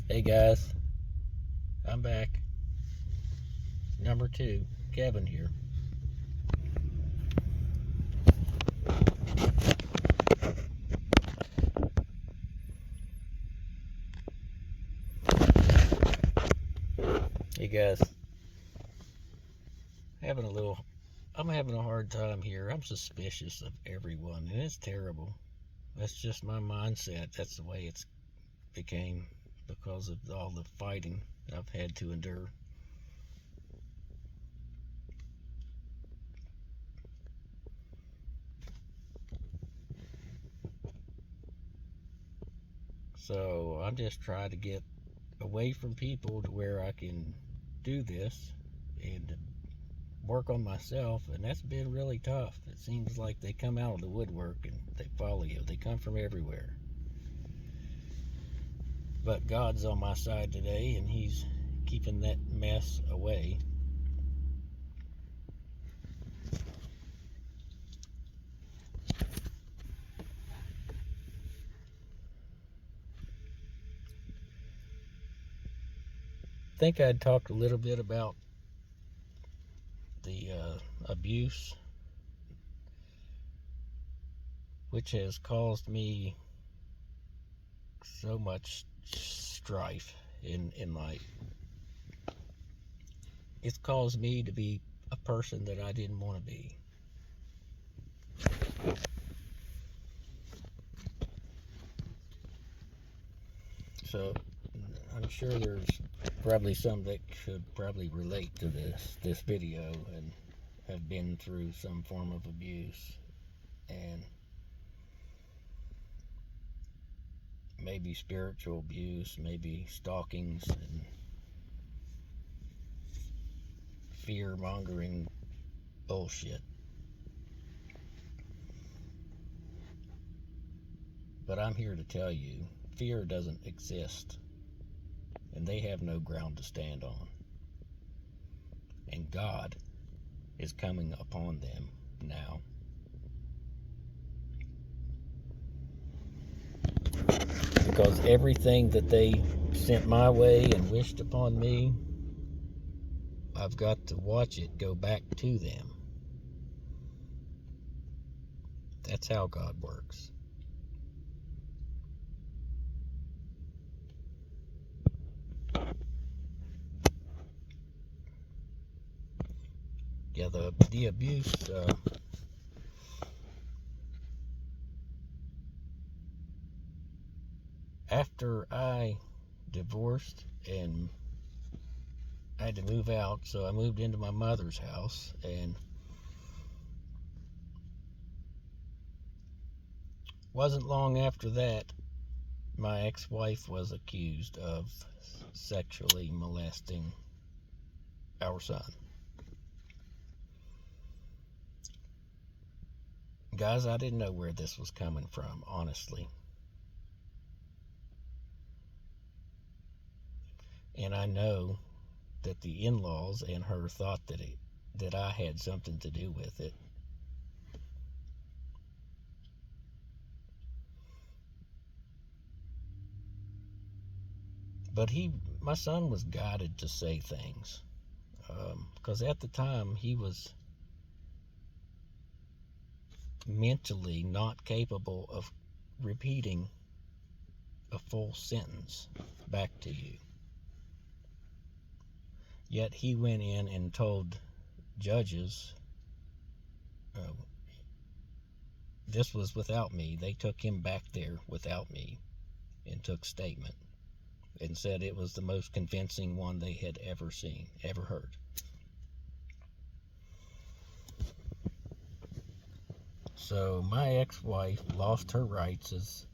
Hey guys, I'm back. Number two, Kevin here. Hey guys, having a little. I'm having a hard time here. I'm suspicious of everyone, and it's terrible. That's just my mindset. That's the way it's became because of all the fighting I've had to endure. So I'm just trying to get away from people to where I can do this and work on myself, and that's been really tough. It seems like they come out of the woodwork and they follow you. They come from everywhere. But God's on my side today, and He's keeping that mess away. I think I'd talked a little bit about the abuse, which has caused me so much strife in life. It's caused me to be a person that I didn't want to be. So I'm sure there's probably some that could probably relate to this video and have been through some form of abuse and maybe spiritual abuse, maybe stalkings and fear mongering bullshit. But I'm here to tell you, fear doesn't exist, and they have no ground to stand on. And God is coming upon them now. Because everything that they sent my way and wished upon me, I've got to watch it go back to them. That's how God works. Yeah, the abuse, after I divorced and I had to move out, so I moved into my mother's house, and wasn't long after that my ex-wife was accused of sexually molesting our son. Guys, I didn't know where this was coming from, honestly. And I know that the in-laws and her thought that I had something to do with it. But my son was guided to say things, because at the time he was mentally not capable of repeating a full sentence back to you. Yet he went in and told judges, this was without me. They took him back there without me and took statement and said it was the most convincing one they had ever seen, ever heard. So my ex-wife lost her rights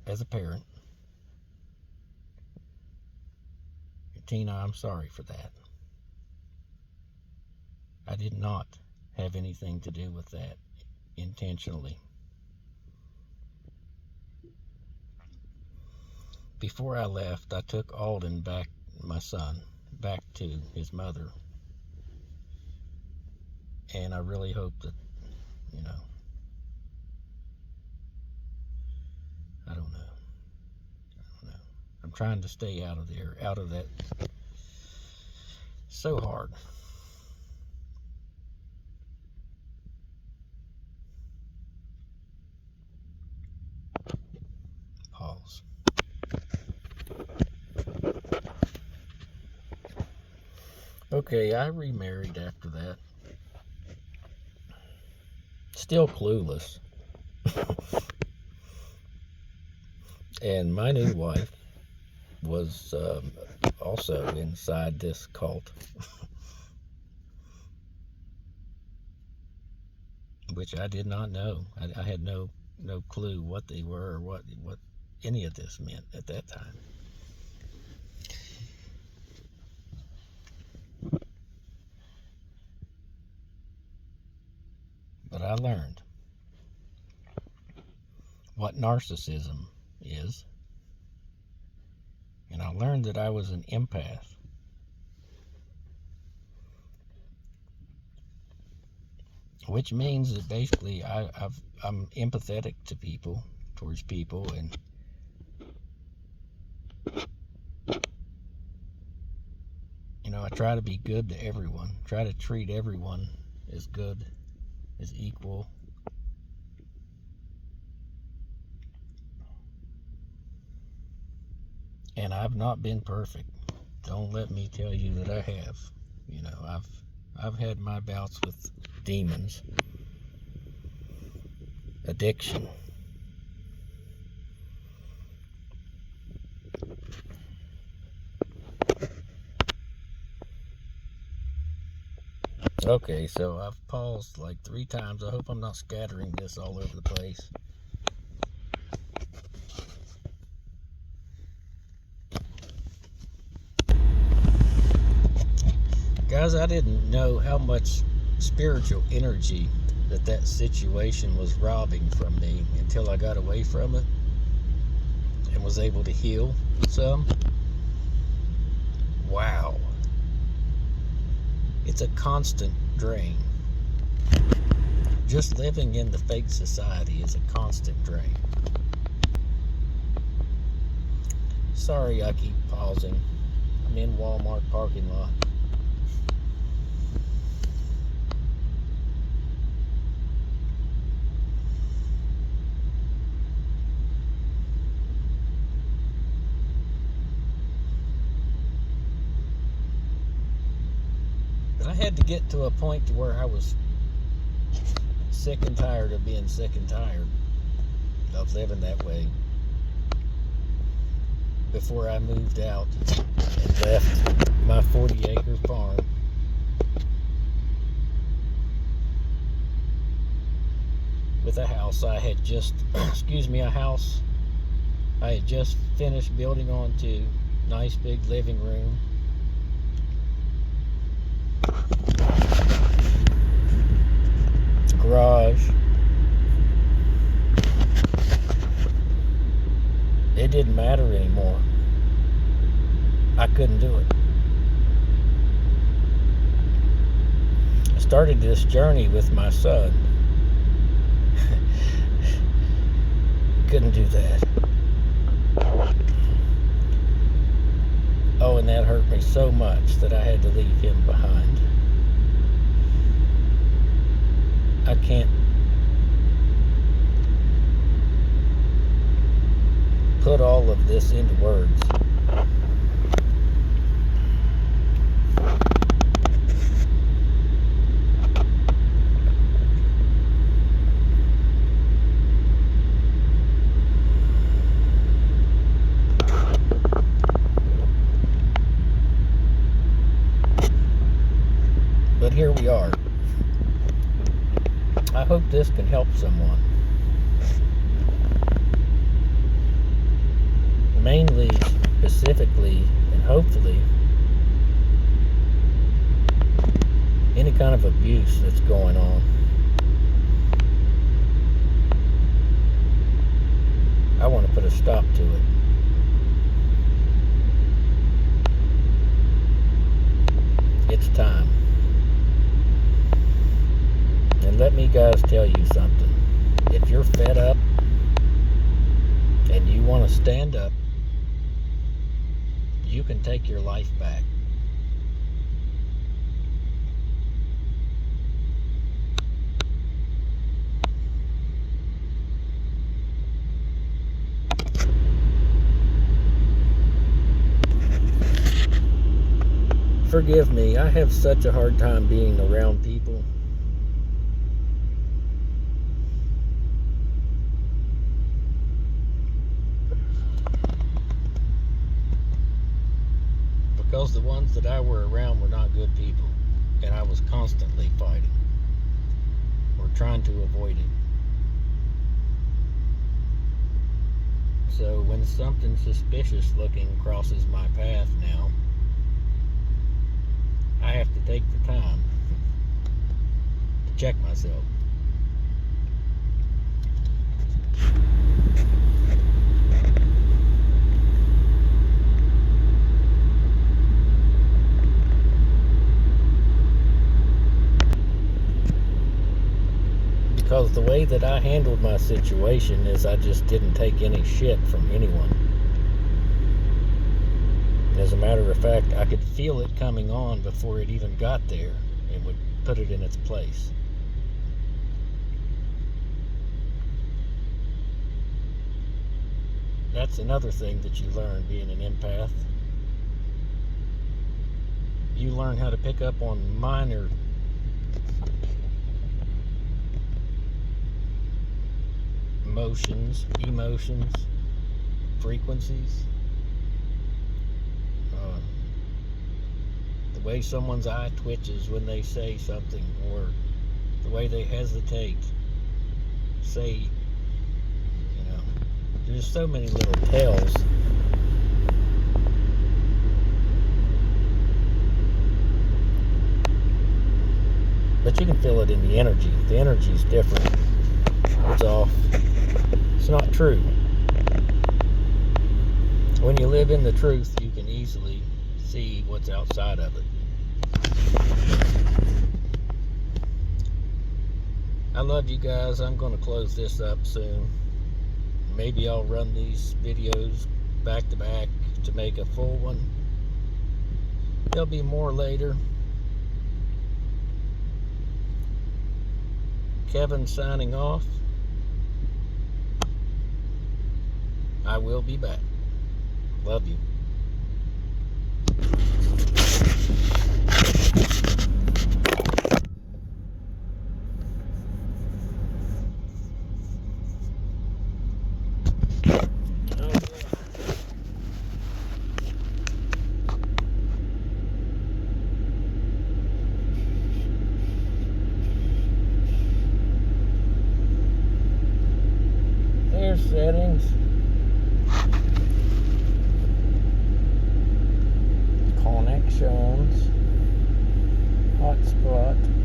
as a parent. Tina, I'm sorry for that. I did not have anything to do with that intentionally. Before I left, I took Alden back, my son, back to his mother. And I really hope that, I don't know. I'm trying to stay out of there, out of that. So hard. Pause. Okay, I remarried after that. Still clueless. And my new wife was also inside this cult, which I did not know. I had no clue what they were or what any of this meant at that time. But I learned what narcissism is, and I learned that I was an empath. Which means that basically I'm empathetic to people, towards people, and I try to be good to everyone, try to treat everyone as good, as equal. And I've not been perfect. Don't let me tell you that I have. I've had my bouts with demons, addiction. Okay, so I've paused like 3 times. I hope I'm not scattering this all over the place. Guys, I didn't know how much spiritual energy that situation was robbing from me until I got away from it and was able to heal some. Wow. It's a constant drain. Just living in the fake society is a constant drain. Sorry I keep pausing. I'm in Walmart parking lot. But I had to get to a point to where I was sick and tired of being sick and tired of living that way before I moved out and left my 40-acre farm with a house I had just, a house I had just finished building onto. Nice big living room. Garage. It didn't matter anymore. I couldn't do it. I started this journey with my son. Couldn't do that. Oh, and that hurt me so much that I had to leave him behind. I can't put all of this into words. But here we are. I hope this can help someone. Mainly, specifically, and hopefully, any kind of abuse that's going on. I want to put a stop to it. It's time. And let me guys tell you something. If you're fed up and you want to stand up you can take your life back. Forgive me, I have such a hard time being around people. Because the ones that I were around were not good people, and I was constantly fighting or trying to avoid it. So when something suspicious looking crosses my path now, I have to take the time to check myself. Because the way that I handled my situation is I just didn't take any shit from anyone. As a matter of fact, I could feel it coming on before it even got there and would put it in its place. That's another thing that you learn being an empath. You learn how to pick up on minor emotions, frequencies. The way someone's eye twitches when they say something, or the way they hesitate, say, there's so many little tells. But you can feel it in the energy. The energy's different. It's off. It's not true. When you live in the truth, you can easily see what's outside of it. I love you guys. I'm going to close this up soon. Maybe I'll run these videos back to back to make a full one. There'll be more later. Kevin signing off. I will be back. Love you. There's settings. Connections. Hotspot.